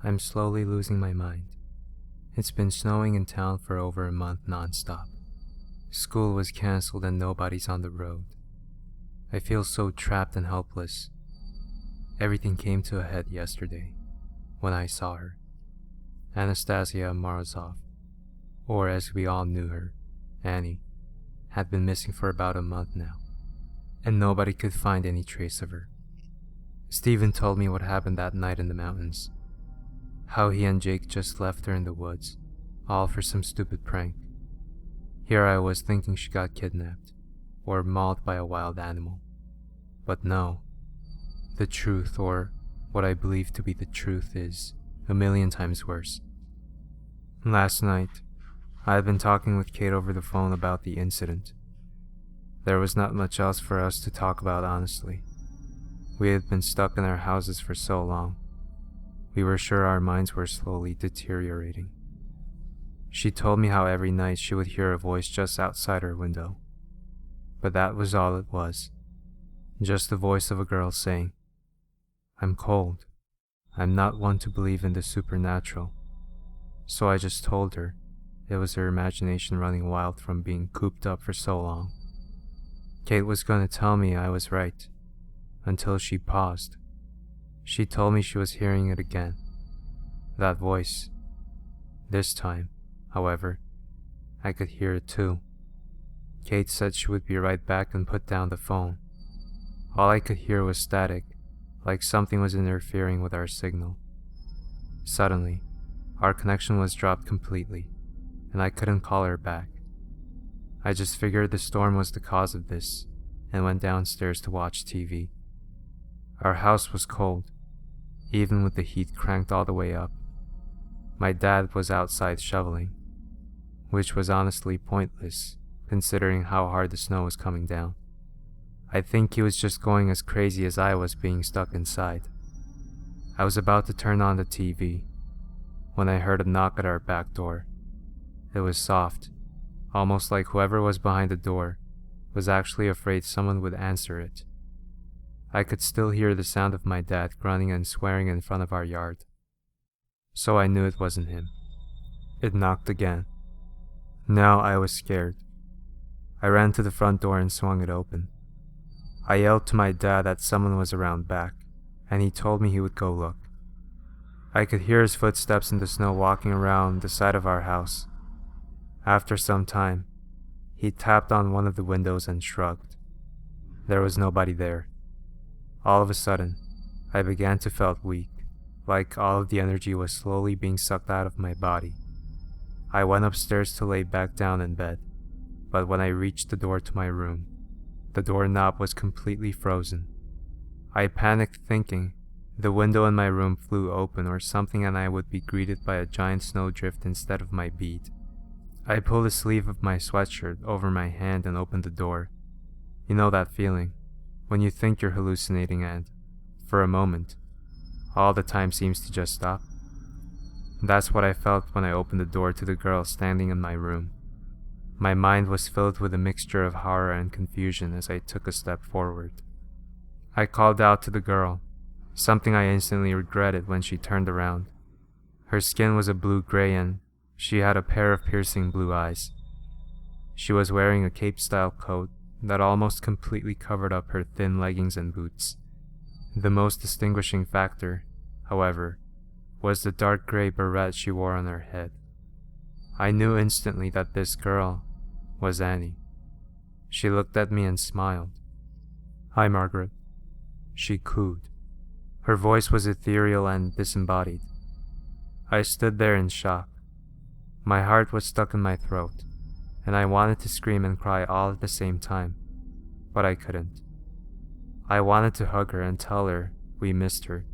I'm slowly losing my mind. It's been snowing in town for over a month non-stop. School was cancelled and nobody's on the road. I feel so trapped and helpless. Everything came to a head yesterday when I saw her. Anastasia Morozov, or as we all knew her, Annie, had been missing for about a month now, and nobody could find any trace of her. Steven told me what happened that night in the mountains. How he and Jake just left her in the woods, all for some stupid prank. Here I was thinking she got kidnapped, or mauled by a wild animal. But no. The truth, or what I believe to be the truth, is a million times worse. Last night, I had been talking with Kate over the phone about the incident. There was not much else for us to talk about, honestly. We had been stuck in our houses for so long. We were sure our minds were slowly deteriorating. She told me how every night she would hear a voice just outside her window. But that was all it was. Just the voice of a girl saying, "I'm cold. I'm not one to believe in the supernatural." So I just told her it was her imagination running wild from being cooped up for so long. Kate was going to tell me I was right, until she paused. She told me she was hearing it again. That voice. This time, however, I could hear it too. Kate said she would be right back and put down the phone. All I could hear was static, like something was interfering with our signal. Suddenly, our connection was dropped completely, and I couldn't call her back. I just figured the storm was the cause of this, and went downstairs to watch TV. Our house was cold, even with the heat cranked all the way up. My dad was outside shoveling, which was honestly pointless, considering how hard the snow was coming down. I think he was just going as crazy as I was being stuck inside. I was about to turn on the TV, when I heard a knock at our back door. It was soft, almost like whoever was behind the door was actually afraid someone would answer it. I could still hear the sound of my dad grunting and swearing in front of our yard. So I knew it wasn't him. It knocked again. Now I was scared. I ran to the front door and swung it open. I yelled to my dad that someone was around back, and he told me he would go look. I could hear his footsteps in the snow walking around the side of our house. After some time, he tapped on one of the windows and shrugged. There was nobody there. All of a sudden, I began to feel weak, like all of the energy was slowly being sucked out of my body. I went upstairs to lay back down in bed, but when I reached the door to my room, the doorknob was completely frozen. I panicked, thinking the window in my room flew open or something and I would be greeted by a giant snowdrift instead of my bead. I pulled the sleeve of my sweatshirt over my hand and opened the door. You know that feeling, when you think you're hallucinating and, for a moment, all the time seems to just stop? That's what I felt when I opened the door to the girl standing in my room. My mind was filled with a mixture of horror and confusion as I took a step forward. I called out to the girl, something I instantly regretted when she turned around. Her skin was a blue-gray and she had a pair of piercing blue eyes. She was wearing a cape-style coat that almost completely covered up her thin leggings and boots. The most distinguishing factor, however, was the dark gray beret she wore on her head. I knew instantly that this girl was Annie. She looked at me and smiled. "Hi, Margaret," she cooed. Her voice was ethereal and disembodied. I stood there in shock. My heart was stuck in my throat, and I wanted to scream and cry all at the same time, but I couldn't. I wanted to hug her and tell her we missed her,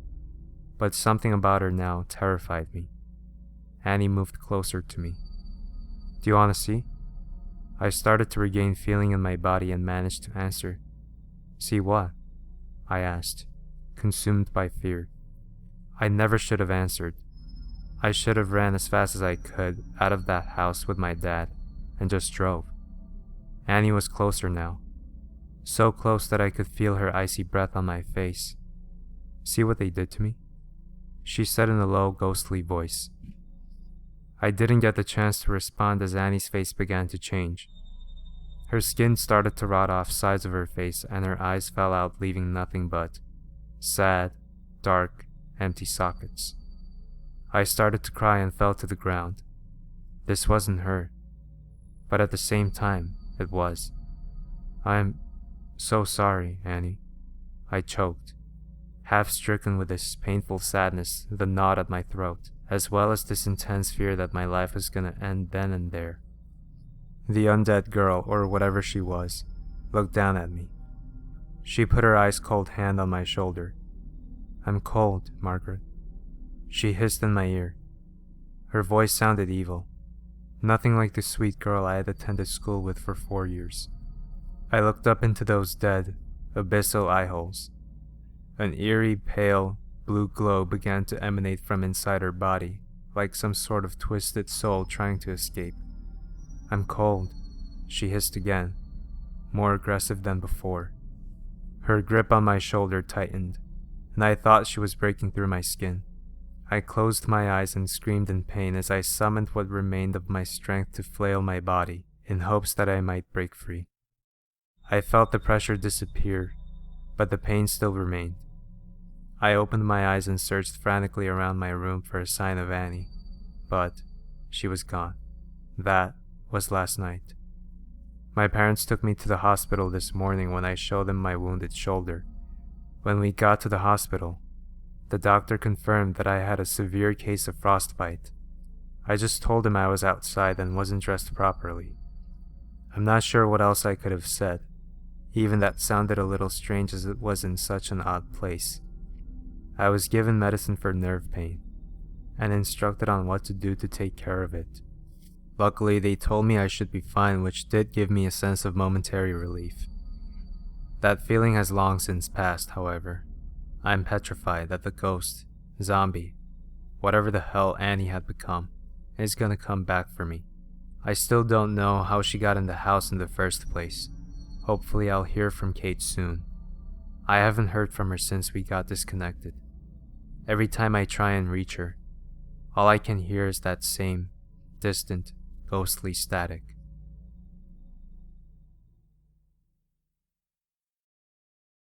but something about her now terrified me. Annie moved closer to me. "Do you want to see?" I started to regain feeling in my body and managed to answer. "See what?" I asked, consumed by fear. I never should have answered. I should have ran as fast as I could out of that house with my dad and just drove. Annie was closer now, so close that I could feel her icy breath on my face. "See what they did to me?" she said in a low, ghostly voice. I didn't get the chance to respond as Annie's face began to change. Her skin started to rot off sides of her face and her eyes fell out, leaving nothing but sad, dark, empty sockets. I started to cry and fell to the ground. This wasn't her, but at the same time, it was. I'm so sorry, Annie, I choked, half stricken with this painful sadness, the knot at my throat, as well as this intense fear that my life was gonna end then and there. The undead girl, or whatever she was, looked down at me. She put her ice-cold hand on my shoulder. I'm cold, Margaret, she hissed in my ear. Her voice sounded evil, nothing like the sweet girl I had attended school with for 4 years. I looked up into those dead, abyssal eyeholes. An eerie, pale, blue glow began to emanate from inside her body, like some sort of twisted soul trying to escape. I'm cold, she hissed again, more aggressive than before. Her grip on my shoulder tightened, and I thought she was breaking through my skin. I closed my eyes and screamed in pain as I summoned what remained of my strength to flail my body, in hopes that I might break free. I felt the pressure disappear, but the pain still remained. I opened my eyes and searched frantically around my room for a sign of Annie, but she was gone. That was last night. My parents took me to the hospital this morning when I showed them my wounded shoulder. When we got to the hospital, the doctor confirmed that I had a severe case of frostbite. I just told him I was outside and wasn't dressed properly. I'm not sure what else I could have said. Even that sounded a little strange as it was in such an odd place. I was given medicine for nerve pain, and instructed on what to do to take care of it. Luckily, they told me I should be fine, which did give me a sense of momentary relief. That feeling has long since passed, however. I'm petrified that the ghost, zombie, whatever the hell Annie had become, is gonna come back for me. I still don't know how she got in the house in the first place. Hopefully I'll hear from Kate soon. I haven't heard from her since we got disconnected. Every time I try and reach her, all I can hear is that same, distant, ghostly static.